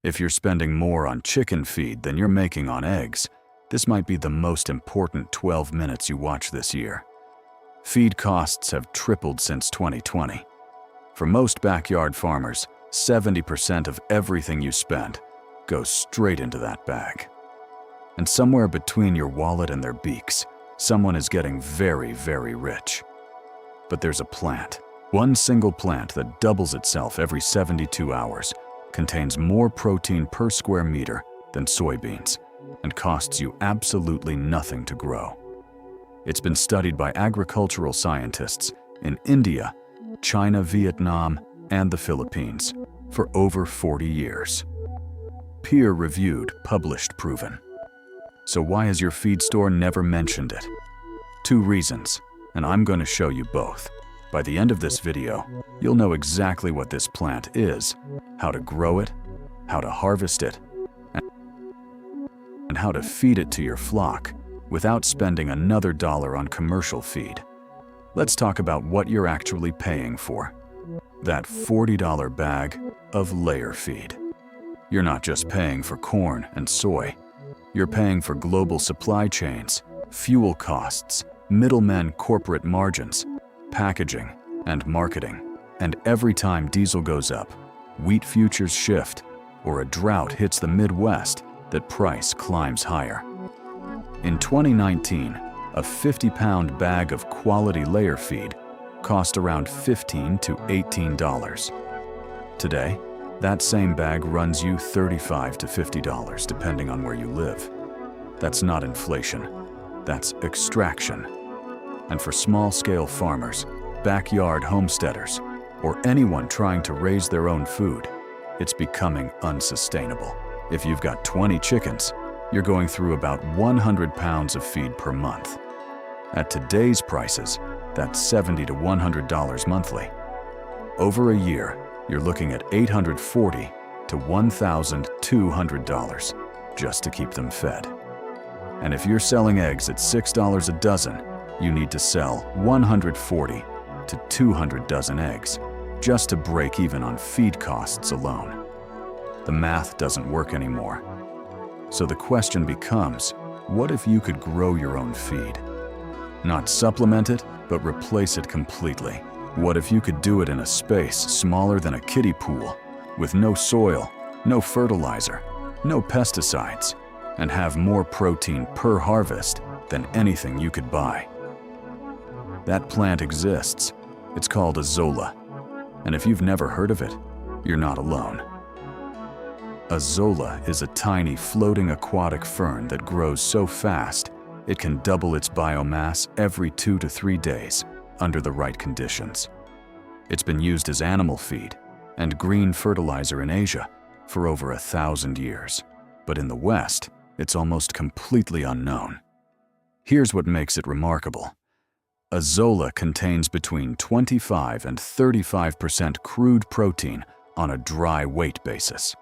If you're spending more on chicken feed than you're making on eggs, this might be the most important 12 minutes you watch this year. Feed costs have tripled since 2020. For most backyard farmers, 70% of everything you spend goes straight into that bag. And somewhere between your wallet and their beaks, someone is getting very, very rich. But there's a plant. One single plant that doubles itself every 72 hours, contains more protein per square meter than soybeans, and costs you absolutely nothing to grow. It's been studied by agricultural scientists in India, China, Vietnam, and the Philippines for over 40 years. Peer-reviewed, published, proven. So why has your feed store never mentioned it? 2 reasons, and I'm going to show you both. By the end of this video, you'll know exactly what this plant is, how to grow it, how to harvest it, and how to feed it to your flock without spending another dollar on commercial feed. Let's talk about what you're actually paying for. That $40 bag of layer feed. You're not just paying for corn and soy. You're paying for global supply chains, fuel costs, middlemen corporate margins, packaging, and marketing. And every time diesel goes up, wheat futures shift, or a drought hits the Midwest, that price climbs higher. In 2019, a 50-pound bag of quality layer feed cost around $15 to $18. Today, that same bag runs you $35 to $50 depending on where you live. That's not inflation, that's extraction. And for small-scale farmers, backyard homesteaders, or anyone trying to raise their own food, it's becoming unsustainable. If you've got 20 chickens, you're going through about 100 pounds of feed per month. At today's prices, that's $70 to $100 monthly. Over a year, you're looking at $840 to $1,200 just to keep them fed. And if you're selling eggs at $6 a dozen, you need to sell 140 to 200 dozen eggs just to break even on feed costs alone. The math doesn't work anymore. So the question becomes, what if you could grow your own feed? Not supplement it, but replace it completely. What if you could do it in a space smaller than a kiddie pool, with no soil, no fertilizer, no pesticides, and have more protein per harvest than anything you could buy? That plant exists. It's called azolla. And if you've never heard of it, you're not alone. Azolla is a tiny floating aquatic fern that grows so fast it can double its biomass every 2 to 3 days under the right conditions. It's been used as animal feed and green fertilizer in Asia for over 1,000 years. But in the West, it's almost completely unknown. Here's what makes it remarkable. Azolla contains between 25 and 35% crude protein on a dry weight basis.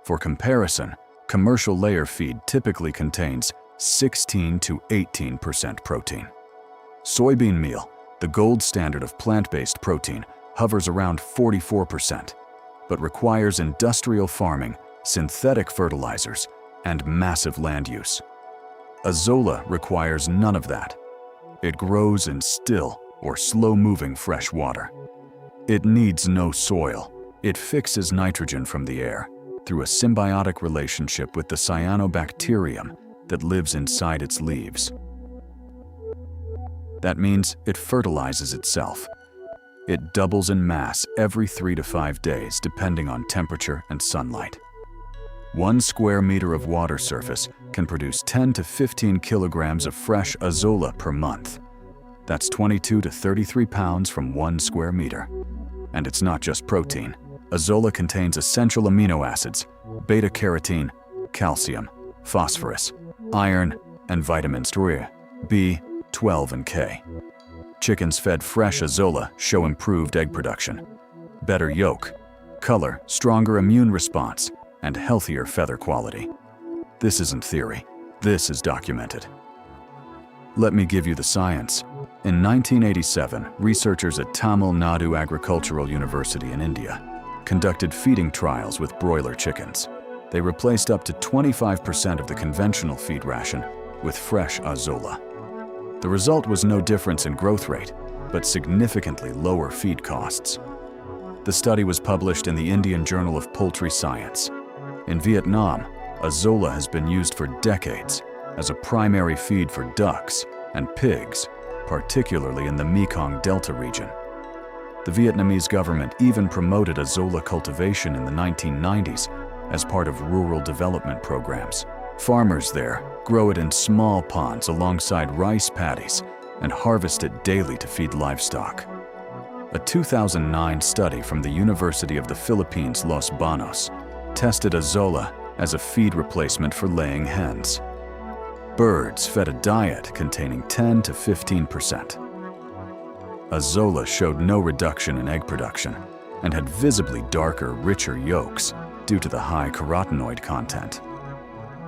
For comparison, commercial layer feed typically contains 16 to 18% protein. Soybean meal, the gold standard of plant-based protein, hovers around 44%, but requires industrial farming, synthetic fertilizers, and massive land use. Azolla requires none of that. It grows in still or slow-moving fresh water. It needs no soil. It fixes nitrogen from the air through a symbiotic relationship with the cyanobacterium that lives inside its leaves. That means it fertilizes itself. It doubles in mass every 3 to 5 days depending on temperature and sunlight. 1 square meter of water surface can produce 10 to 15 kilograms of fresh azolla per month. That's 22 to 33 pounds from 1 square meter. And it's not just protein. Azolla contains essential amino acids, beta-carotene, calcium, phosphorus, iron, and vitamins B, 12, and K. Chickens fed fresh azolla show improved egg production, better yolk, color, stronger immune response, and healthier feather quality. This isn't theory. This is documented. Let me give you the science. In 1987, researchers at Tamil Nadu Agricultural University in India conducted feeding trials with broiler chickens. They replaced up to 25% of the conventional feed ration with fresh azolla. The result was no difference in growth rate, but significantly lower feed costs. The study was published in the Indian Journal of Poultry Science. In Vietnam, azolla has been used for decades as a primary feed for ducks and pigs, particularly in the Mekong Delta region. The Vietnamese government even promoted azolla cultivation in the 1990s as part of rural development programs. Farmers there grow it in small ponds alongside rice paddies and harvest it daily to feed livestock. A 2009 study from the University of the Philippines, Los Banos, tested azolla as a feed replacement for laying hens. Birds fed a diet containing 10 to 15%. Azolla showed no reduction in egg production and had visibly darker, richer yolks due to the high carotenoid content.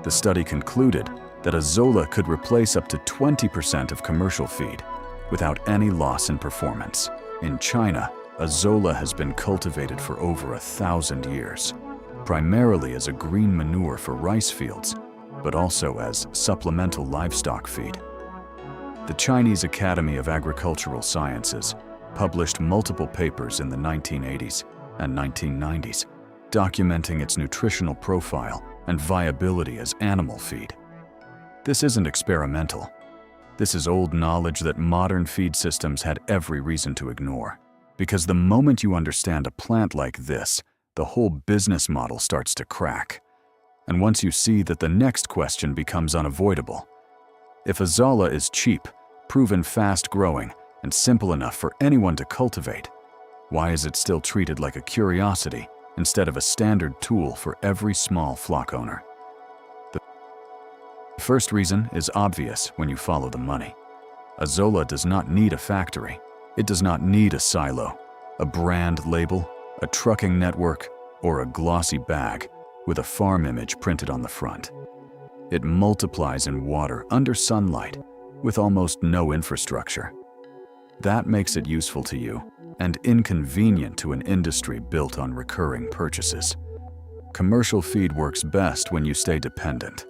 The study concluded that azolla could replace up to 20% of commercial feed without any loss in performance. In China, azolla has been cultivated for over 1,000 years, primarily as a green manure for rice fields, but also as supplemental livestock feed. The Chinese Academy of Agricultural Sciences published multiple papers in the 1980s and 1990s, documenting its nutritional profile and viability as animal feed. This isn't experimental. This is old knowledge that modern feed systems had every reason to ignore. Because the moment you understand a plant like this, the whole business model starts to crack. And once you see that, the next question becomes unavoidable. If azolla is cheap, proven fast-growing, and simple enough for anyone to cultivate, why is it still treated like a curiosity instead of a standard tool for every small flock owner? The first reason is obvious when you follow the money. Azolla does not need a factory. It does not need a silo, a brand label, a trucking network, or a glossy bag with a farm image printed on the front. It multiplies in water under sunlight with almost no infrastructure. That makes it useful to you and inconvenient to an industry built on recurring purchases. Commercial feed works best when you stay dependent.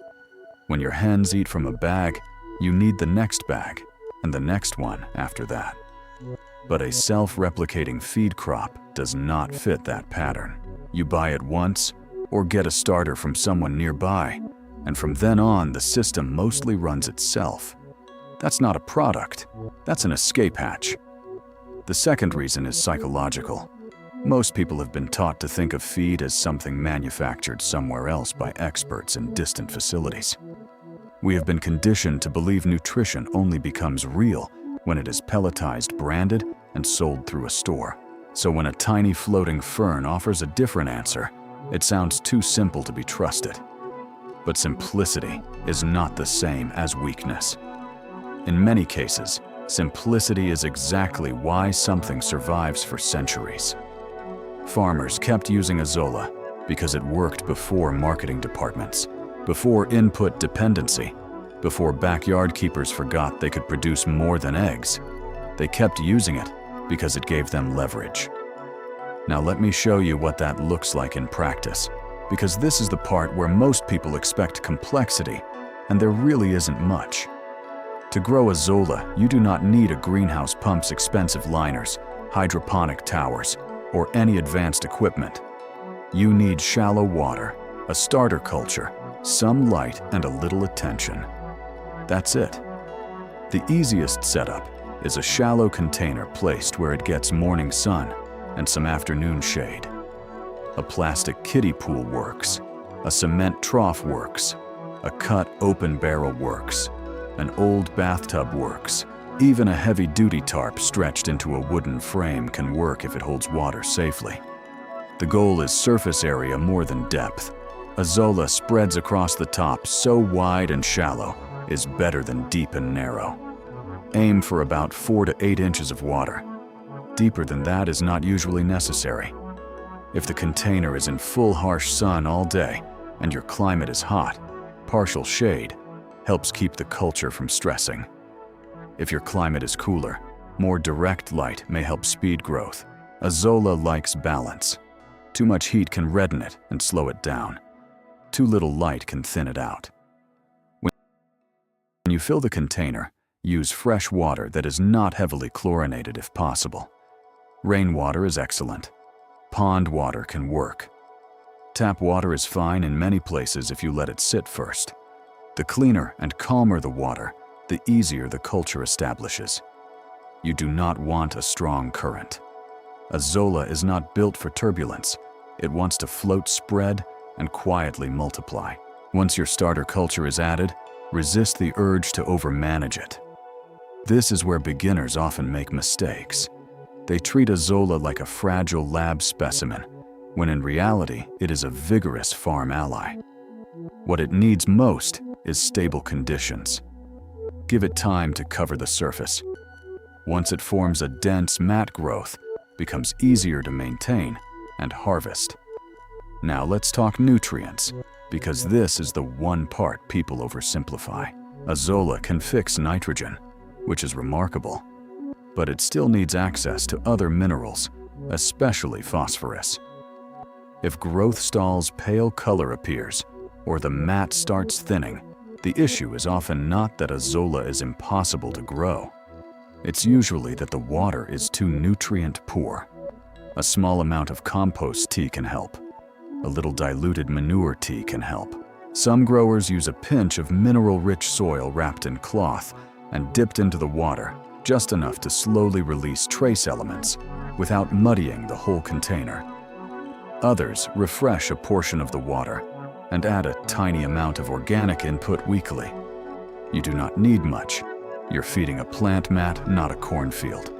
When your hens eat from a bag, you need the next bag and the next one after that. But a self-replicating feed crop does not fit that pattern. You buy it once or get a starter from someone nearby, and from then on, the system mostly runs itself. That's not a product, that's an escape hatch. The second reason is psychological. Most people have been taught to think of feed as something manufactured somewhere else by experts in distant facilities. We have been conditioned to believe nutrition only becomes real when it is pelletized, branded, and sold through a store. So when a tiny floating fern offers a different answer, it sounds too simple to be trusted. But simplicity is not the same as weakness. In many cases, simplicity is exactly why something survives for centuries. Farmers kept using azolla because it worked before marketing departments, before input dependency, before backyard keepers forgot they could produce more than eggs. They kept using it because it gave them leverage. Now let me show you what that looks like in practice, because this is the part where most people expect complexity, and there really isn't much. To grow azolla, you do not need a greenhouse pump's expensive liners, hydroponic towers, or any advanced equipment. You need shallow water, a starter culture, some light, and a little attention. That's it. The easiest setup is a shallow container placed where it gets morning sun and some afternoon shade. A plastic kiddie pool works, a cement trough works, a cut open barrel works, an old bathtub works. Even a heavy-duty tarp stretched into a wooden frame can work if it holds water safely. The goal is surface area more than depth. Azolla spreads across the top so wide and shallow is better than deep and narrow. Aim for about 4 to 8 inches of water. Deeper than that is not usually necessary. If the container is in full harsh sun all day and your climate is hot, partial shade helps keep the culture from stressing. If your climate is cooler, more direct light may help speed growth. Azolla likes balance. Too much heat can redden it and slow it down. Too little light can thin it out. When you fill the container, use fresh water that is not heavily chlorinated if possible. Rainwater is excellent. Pond water can work. Tap water is fine in many places if you let it sit first. The cleaner and calmer the water, the easier the culture establishes. You do not want a strong current. Azolla is not built for turbulence. It wants to float, spread, and quietly multiply. Once your starter culture is added, resist the urge to overmanage it. This is where beginners often make mistakes. They treat azolla like a fragile lab specimen, when in reality it is a vigorous farm ally. What it needs most is stable conditions. Give it time to cover the surface. Once it forms a dense mat growth, becomes easier to maintain and harvest. Now let's talk nutrients, because this is the one part people oversimplify. Azolla can fix nitrogen, which is remarkable, but it still needs access to other minerals, especially phosphorus. If growth stalls, pale color appears, or the mat starts thinning, the issue is often not that azolla is impossible to grow. It's usually that the water is too nutrient poor. A small amount of compost tea can help. A little diluted manure tea can help. Some growers use a pinch of mineral-rich soil wrapped in cloth and dipped into the water, just enough to slowly release trace elements without muddying the whole container. Others refresh a portion of the water and add a tiny amount of organic input weekly. You do not need much. You're feeding a plant mat, not a cornfield.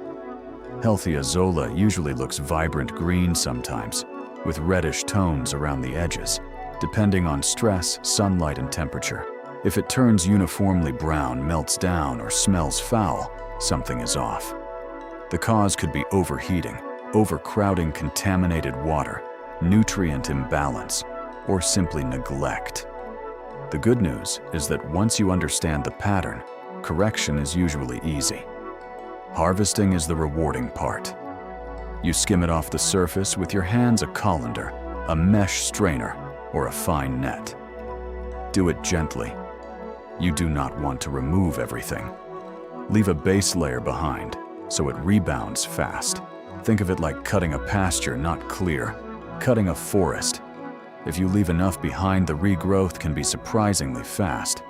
Healthy azolla usually looks vibrant green sometimes, with reddish tones around the edges, depending on stress, sunlight, and temperature. If it turns uniformly brown, melts down, or smells foul, something is off. The cause could be overheating, overcrowding contaminated water, nutrient imbalance, or simply neglect. The good news is that once you understand the pattern, correction is usually easy. Harvesting is the rewarding part. You skim it off the surface with your hands, a colander, a mesh strainer, or a fine net. Do it gently. You do not want to remove everything. Leave a base layer behind so it rebounds fast. Think of it like cutting a pasture, not clear, cutting a forest. If you leave enough behind, the regrowth can be surprisingly fast.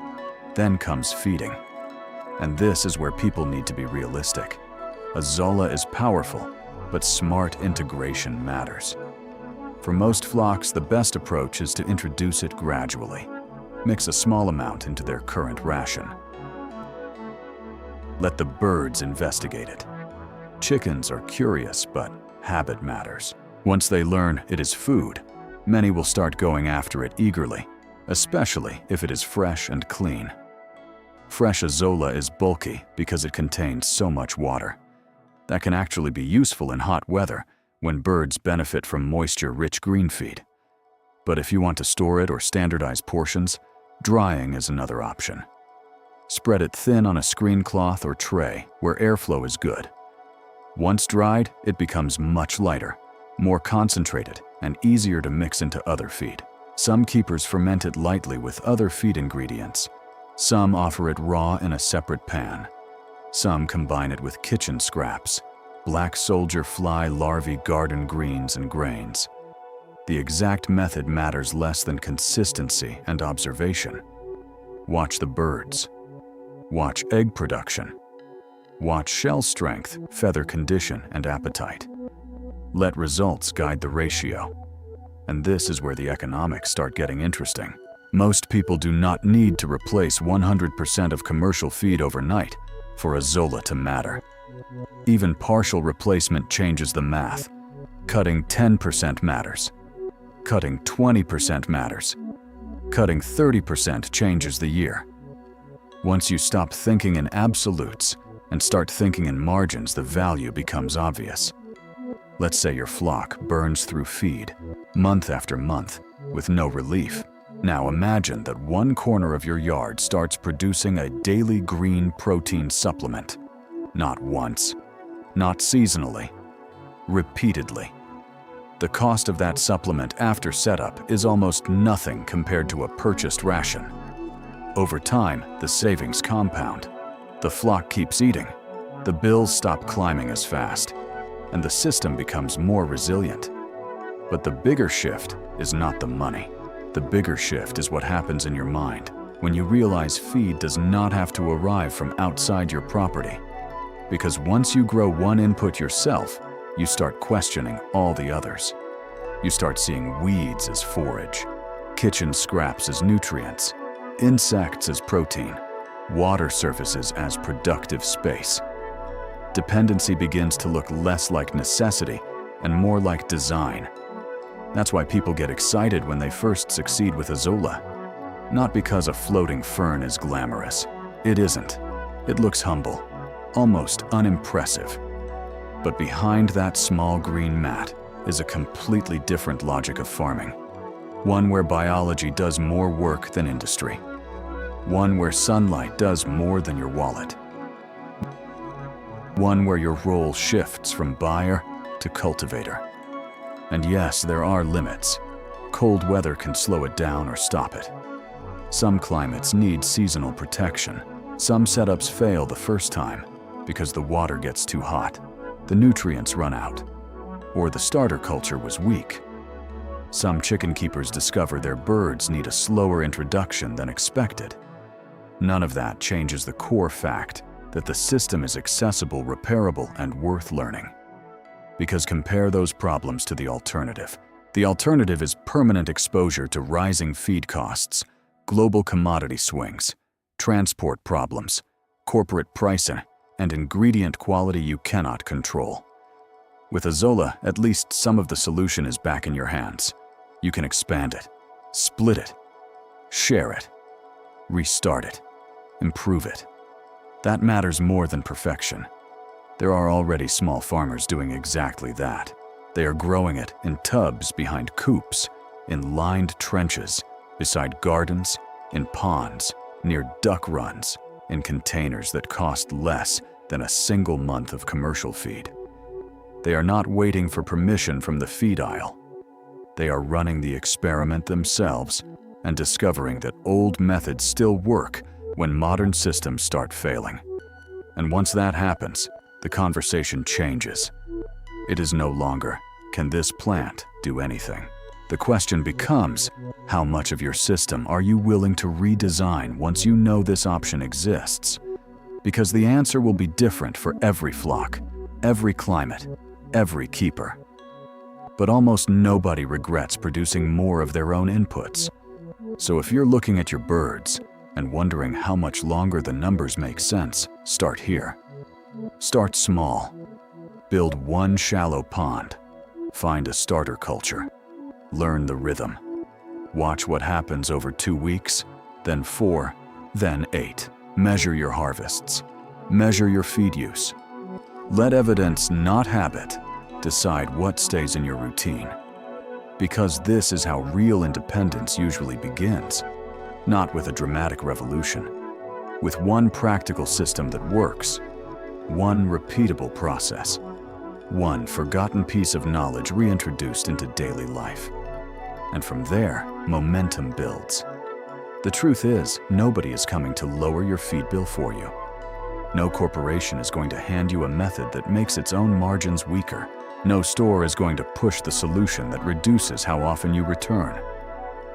Then comes feeding. And this is where people need to be realistic. Azolla is powerful, but smart integration matters. For most flocks, the best approach is to introduce it gradually. Mix a small amount into their current ration. Let the birds investigate it. Chickens are curious, but habit matters. Once they learn it is food, many will start going after it eagerly, especially if it is fresh and clean. Fresh azolla is bulky because it contains so much water. That can actually be useful in hot weather when birds benefit from moisture-rich green feed. But if you want to store it or standardize portions, drying is another option. Spread it thin on a screen cloth or tray where airflow is good. Once dried, it becomes much lighter, more concentrated, and easier to mix into other feed. Some keepers ferment it lightly with other feed ingredients. Some offer it raw in a separate pan. Some combine it with kitchen scraps, black soldier fly larvae, garden greens, and grains. The exact method matters less than consistency and observation. Watch the birds. Watch egg production. Watch shell strength, feather condition, and appetite. Let results guide the ratio. And this is where the economics start getting interesting. Most people do not need to replace 100% of commercial feed overnight for azolla to matter. Even partial replacement changes the math. Cutting 10% matters. Cutting 20% matters. Cutting 30% changes the year. Once you stop thinking in absolutes and start thinking in margins, the value becomes obvious. Let's say your flock burns through feed, month after month, with no relief. Now imagine that one corner of your yard starts producing a daily green protein supplement. Not once, not seasonally, repeatedly. The cost of that supplement after setup is almost nothing compared to a purchased ration. Over time, the savings compound. The flock keeps eating, the bills stop climbing as fast, and the system becomes more resilient. But the bigger shift is not the money. The bigger shift is what happens in your mind when you realize feed does not have to arrive from outside your property. Because once you grow one input yourself, you start questioning all the others. You start seeing weeds as forage, kitchen scraps as nutrients, insects as protein, water surfaces as productive space. Dependency begins to look less like necessity and more like design. That's why people get excited when they first succeed with azolla. Not because a floating fern is glamorous. It isn't. It looks humble, almost unimpressive. But behind that small green mat is a completely different logic of farming. One where biology does more work than industry. One where sunlight does more than your wallet. One where your role shifts from buyer to cultivator. And yes, there are limits. Cold weather can slow it down or stop it. Some climates need seasonal protection. Some setups fail the first time because the water gets too hot, the nutrients run out, or the starter culture was weak. Some chicken keepers discover their birds need a slower introduction than expected. None of that changes the core fact that the system is accessible, repairable, and worth learning. Because compare those problems to the alternative. The alternative is permanent exposure to rising feed costs, global commodity swings, transport problems, corporate pricing, and ingredient quality you cannot control. With azolla, at least some of the solution is back in your hands. You can expand it, split it, share it, restart it, improve it. That matters more than perfection. There are already small farmers doing exactly that. They are growing it in tubs behind coops, in lined trenches, beside gardens, in ponds, near duck runs, in containers that cost less than a single month of commercial feed. They are not waiting for permission from the feed aisle. They are running the experiment themselves and discovering that old methods still work when modern systems start failing. And once that happens, the conversation changes. It is no longer, can this plant do anything? The question becomes, how much of your system are you willing to redesign once you know this option exists? Because the answer will be different for every flock, every climate, every keeper. But almost nobody regrets producing more of their own inputs. So if you're looking at your birds and wondering how much longer the numbers make sense, start here. Start small. Build one shallow pond. Find a starter culture. Learn the rhythm. Watch what happens over 2 weeks, then 4, then 8. Measure your harvests. Measure your feed use. Let evidence, not habit, decide what stays in your routine. Because this is how real independence usually begins. Not with a dramatic revolution. With one practical system that works. One repeatable process. One forgotten piece of knowledge reintroduced into daily life. And from there, momentum builds. The truth is, nobody is coming to lower your feed bill for you. No corporation is going to hand you a method that makes its own margins weaker. No store is going to push the solution that reduces how often you return.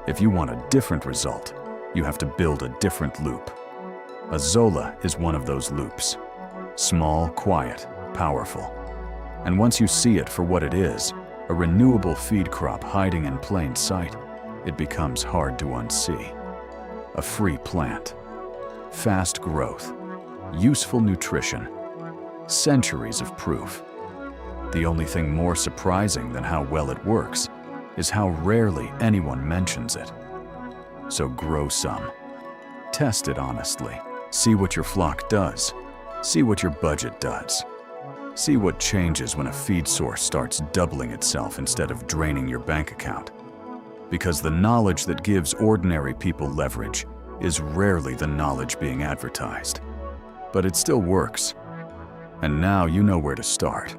If you want a different result, you have to build a different loop. Azolla is one of those loops. Small, quiet, powerful. And once you see it for what it is, a renewable feed crop hiding in plain sight, it becomes hard to unsee. A free plant, fast growth, useful nutrition, centuries of proof. The only thing more surprising than how well it works is how rarely anyone mentions it. So grow some. Test it honestly. See what your flock does. See what your budget does. See what changes when a feed source starts doubling itself instead of draining your bank account. Because the knowledge that gives ordinary people leverage is rarely the knowledge being advertised. But it still works. And now you know where to start.